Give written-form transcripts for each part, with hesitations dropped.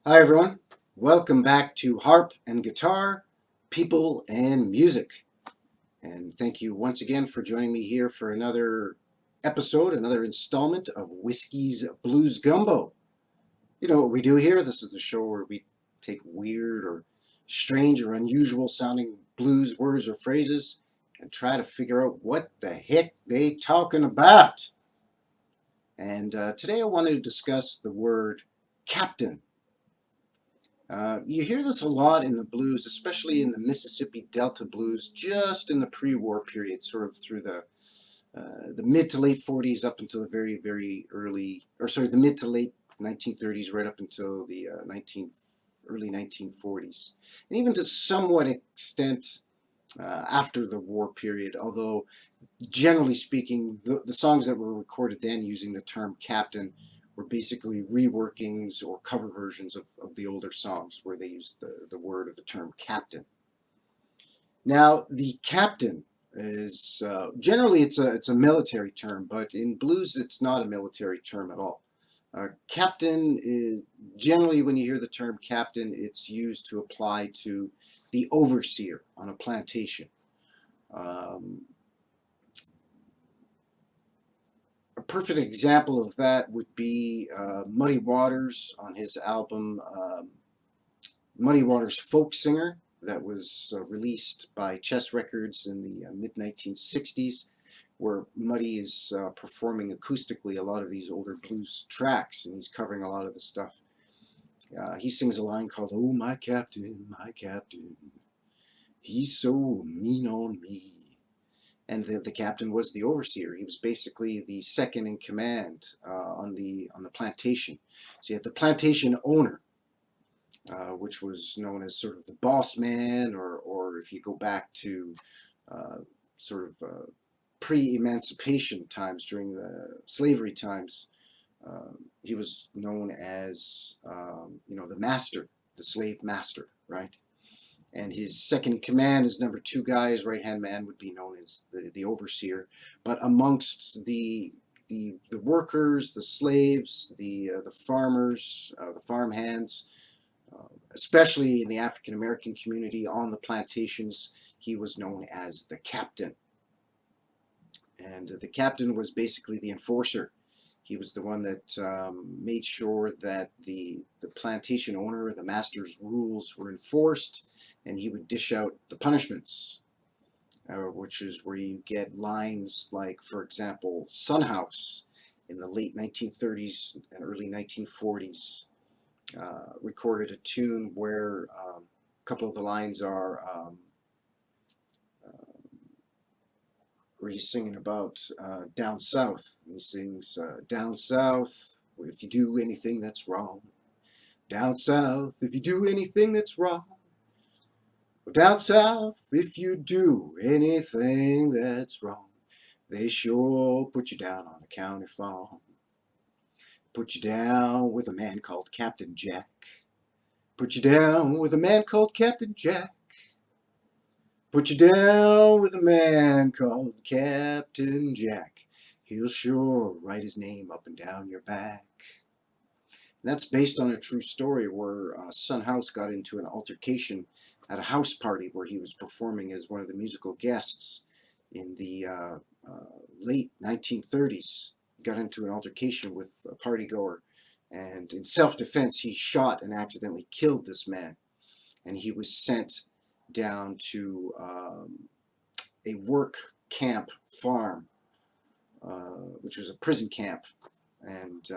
Hi everyone, welcome back to Harp and Guitar, People and Music. And thank you once again for joining me here for another episode, another installment of Whiskey's Blues Gumbo. You know what we do here? This is the show where we take weird or strange or unusual sounding blues words or phrases and try to figure out what the heck they talking about. And today I wanted to discuss the word captain. You hear this a lot in the blues, especially in the Mississippi Delta blues, just in the pre-war period, sort of through the mid to late 40s up until the very early, or sorry, the mid to late 1930s, right up until the early 1940s, and even to somewhat extent after the war period. Although generally speaking, the songs that were recorded then using the term captain were basically reworkings or cover versions of the older songs where they used the word or the term captain. Now, the captain is generally it's a military term, but in blues it's not a military term at all. Captain is generally, when you hear the term captain, it's used to apply to the overseer on a plantation. Um, a perfect example of that would be Muddy Waters on his album Muddy Waters Folk Singer, that was released by Chess Records in the mid 1960s, where Muddy is performing acoustically a lot of these older blues tracks, and he's covering a lot of the stuff. He sings a line called, "Oh, my captain, he's so mean on me." And the captain was the overseer. He was basically the second in command on the plantation. So you had the plantation owner, which was known as sort of the boss man, or if you go back to uh, sort of pre-emancipation times during the slavery times, he was known as the master, the slave master, right? And his second in command, his number two guy, his right hand man, would be known as the overseer. But amongst the workers, the slaves, the farmers, the farm hands, especially in the African American community on the plantations, he was known as the captain. And the captain was basically the enforcer. He was the one that made sure that the plantation owner, the master's rules were enforced, and he would dish out the punishments, which is where you get lines like, for example, Son House in the late 1930s and early 1940s recorded a tune where a couple of the lines are where he's singing about down south. He sings, down south, if you do anything that's wrong. Down south, if you do anything that's wrong. Down south, if you do anything that's wrong. They sure put you down on a county farm. Put you down with a man called Captain Jack. Put you down with a man called Captain Jack. Put you down with a man called Captain Jack. He'll sure write his name up and down your back. And that's based on a true story where Son House got into an altercation at a house party where he was performing as one of the musical guests in the late 1930s. He got into an altercation with a partygoer, and in self-defense he shot and accidentally killed this man, and he was sent down to a work camp farm, which was a prison camp, and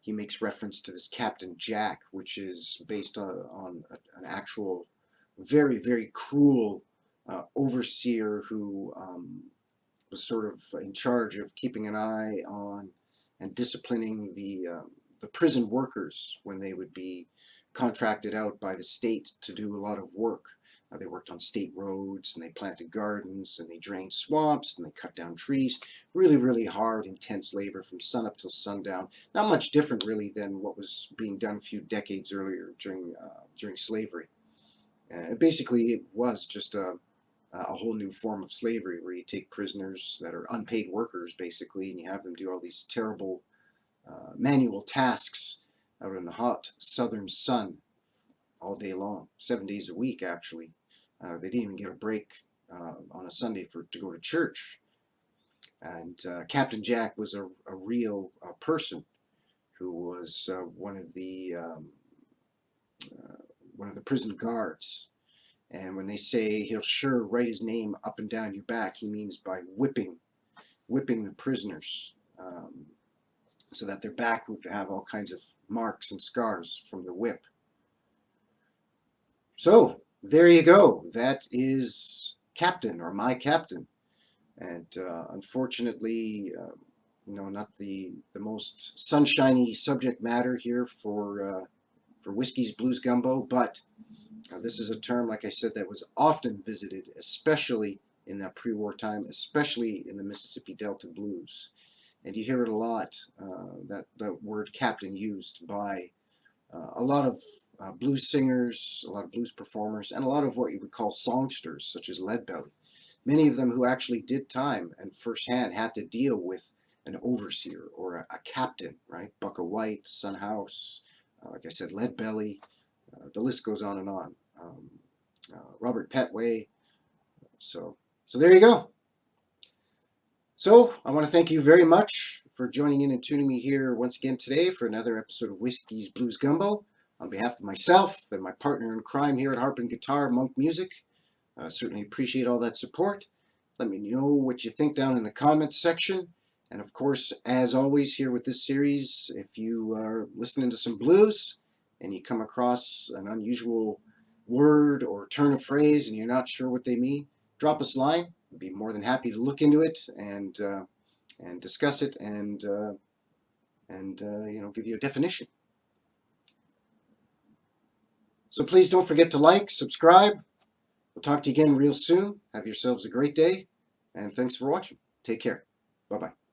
he makes reference to this Captain Jack, which is based on an actual very cruel overseer who was sort of in charge of keeping an eye on and disciplining the prison workers when they would be contracted out by the state to do a lot of work. They worked on state roads, and they planted gardens, and they drained swamps, and they cut down trees. Really hard, intense labor from sunup till sundown. Not much different, really, than what was being done a few decades earlier during slavery. Basically, it was just a whole new form of slavery where you take prisoners that are unpaid workers, basically, and you have them do all these terrible manual tasks out in the hot southern sun all day long, 7 days a week actually. They didn't even get a break on a Sunday to go to church. And Captain Jack was a real person who was one of the prison guards. And when they say he'll sure write his name up and down your back, he means by whipping the prisoners, so that their back would have all kinds of marks and scars from the whip. So there you go. That is Captain, or my Captain. And unfortunately, not the most sunshiny subject matter here for Whiskey's Blues Gumbo, but this is a term, like I said, that was often visited, especially in that pre-war time, especially in the Mississippi Delta blues. And you hear it a lot, that word captain used by a lot of blues singers, a lot of blues performers, and a lot of what you would call songsters, such as Leadbelly. Many of them who actually did time and firsthand had to deal with an overseer or a captain, right? Bucka White, Son House, like I said, Leadbelly, the list goes on and on. Robert Petway. So there you go. So I want to thank you very much for joining in and tuning me here once again today for another episode of Whiskey's Blues Gumbo. On behalf of myself and my partner in crime here at Harp and Guitar, Monk Music, certainly appreciate all that support. Let me know what you think down in the comments section. And of course, as always here with this series, if you are listening to some blues and you come across an unusual word or turn of phrase and you're not sure what they mean, drop us a line. I'd be more than happy to look into it and discuss it and give you a definition. So please don't forget to like, subscribe. We'll talk to you again real soon. Have yourselves a great day, and thanks for watching. Take care. Bye-bye.